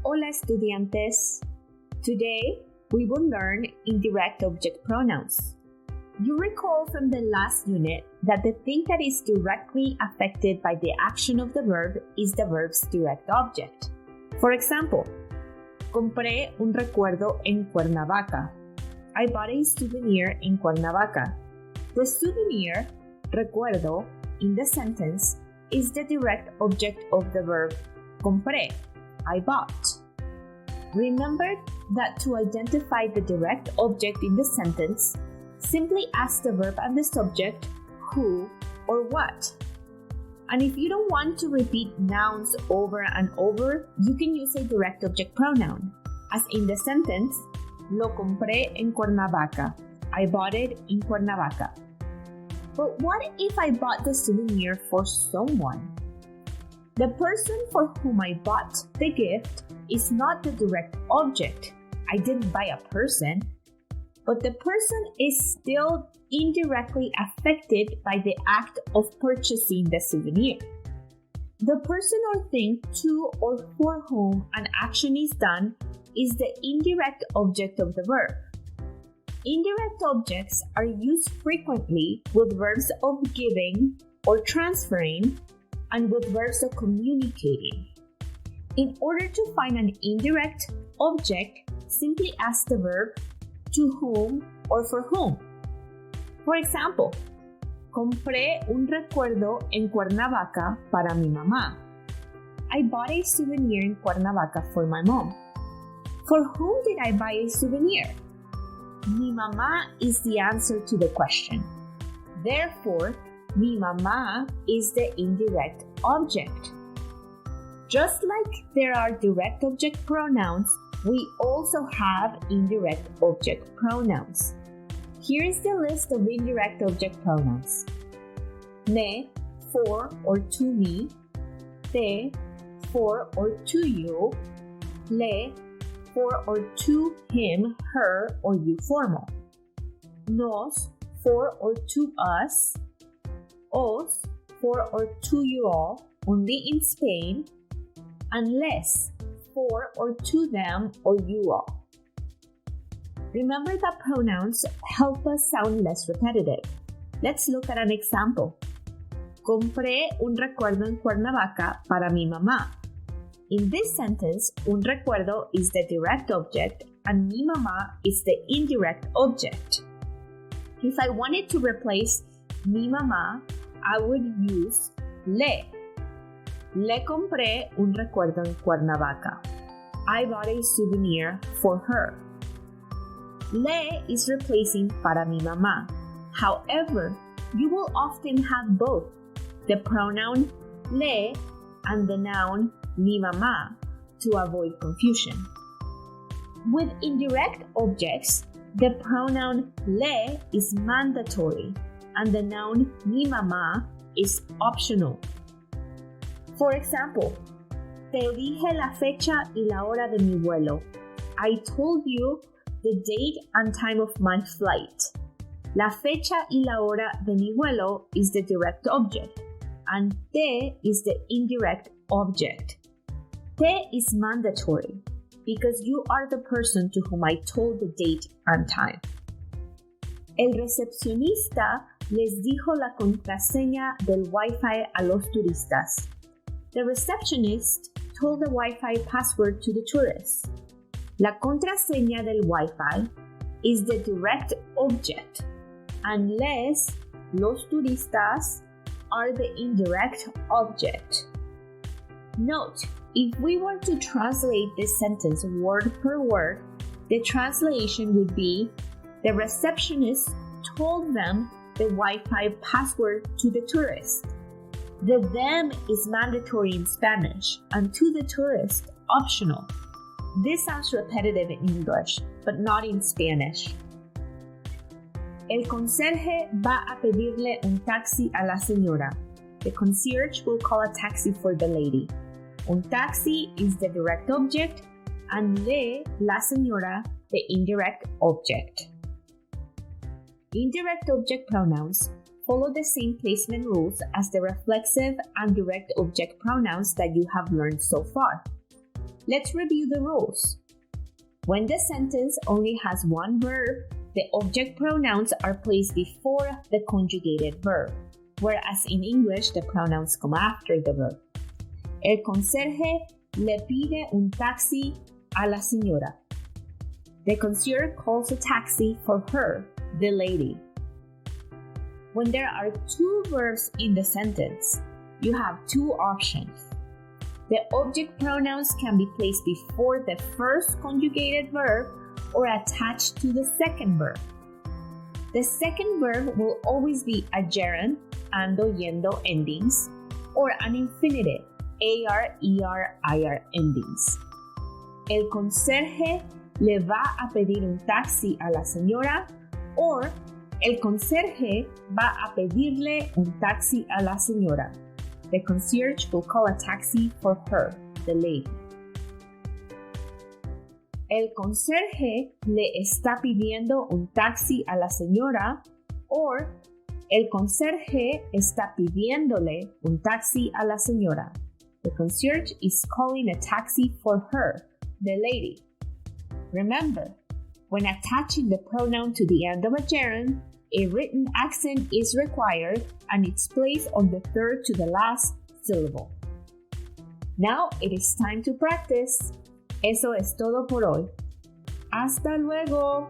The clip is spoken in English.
Hola estudiantes! Today, we will learn indirect object pronouns. You recall from the last unit that the thing that is directly affected by the action of the verb is the verb's direct object. For example, compré un recuerdo en Cuernavaca. I bought a souvenir in Cuernavaca. The souvenir, recuerdo, in the sentence is the direct object of the verb compré, I bought. Remember that to identify the direct object in the sentence, simply ask the verb and the subject who or what. And if you don't want to repeat nouns over and over, you can use a direct object pronoun, as in the sentence, lo compré en Cuernavaca. I bought it in Cuernavaca. But what if I bought the souvenir for someone? The person for whom I bought the gift is not the direct object. I didn't buy a person, but the person is still indirectly affected by the act of purchasing the souvenir. The person or thing to or for whom an action is done is the indirect object of the verb. Indirect objects are used frequently with verbs of giving or transferring and with verbs of communicating. In order to find an indirect object, simply ask the verb to whom or for whom. For example, compré un recuerdo en Cuernavaca para mi mamá. I bought a souvenir in Cuernavaca for my mom. For whom did I buy a souvenir? Mi mamá is the answer to the question. Therefore, mi mamá is the indirect object. Just like there are direct object pronouns, we also have indirect object pronouns. Here is the list of indirect object pronouns. Me, for or to me. Te, for or to you. Le, for or to him, her, or you formal. Nos, for or to us. Os, for or to you all, only in Spain. And les, for or to them or you all. Remember that pronouns help us sound less repetitive. Let's look at an example. Compré un recuerdo en Cuernavaca para mi mamá. In this sentence, un recuerdo is the direct object and mi mamá is the indirect object. If I wanted to replace mi mamá, I would use le. Le compré un recuerdo en Cuernavaca. I bought a souvenir for her. Le is replacing para mi mamá. However, you will often have both the pronoun le and the noun mi mamá to avoid confusion. With indirect objects, the pronoun le is mandatory and the noun mi mamá is optional. For example, te dije la fecha y la hora de mi vuelo. I told you the date and time of my flight. La fecha y la hora de mi vuelo is the direct object, and te is the indirect object. Te is mandatory because you are the person to whom I told the date and time. El recepcionista les dijo la contraseña del Wi-Fi a los turistas. The receptionist told the Wi-Fi password to the tourists. La contraseña del Wi-Fi is the direct object, and los turistas, are the indirect object. Note, if we were to translate this sentence word per word, the translation would be, the receptionist told them the Wi-Fi password to the tourist. The them is mandatory in Spanish and to the tourist optional. This sounds repetitive in English, but not in Spanish. El conserje va a pedirle un taxi a la señora. The concierge will call a taxi for the lady. Un taxi is the direct object and la señora, the indirect object. Indirect object pronouns follow the same placement rules as the reflexive and direct object pronouns that you have learned so far. Let's review the rules. When the sentence only has one verb, the object pronouns are placed before the conjugated verb, whereas in English the pronouns come after the verb. El conserje le pide un taxi a la señora. The concierge calls a taxi for her, the lady. When there are two verbs in the sentence, you have two options. The object pronouns can be placed before the first conjugated verb or attached to the second verb. The second verb will always be a gerund, ando, yendo endings, or an infinitive, AR, ER, IR endings. El conserje le va a pedir un taxi a la señora, or el conserje va a pedirle un taxi a la señora. The concierge will call a taxi for her, the lady. El conserje le está pidiendo un taxi a la señora, or el conserje está pidiéndole un taxi a la señora. The concierge is calling a taxi for her, the lady. Remember, when attaching the pronoun to the end of a gerund, a written accent is required and it's placed on the third to the last syllable. Now it is time to practice. Eso es todo por hoy. Hasta luego.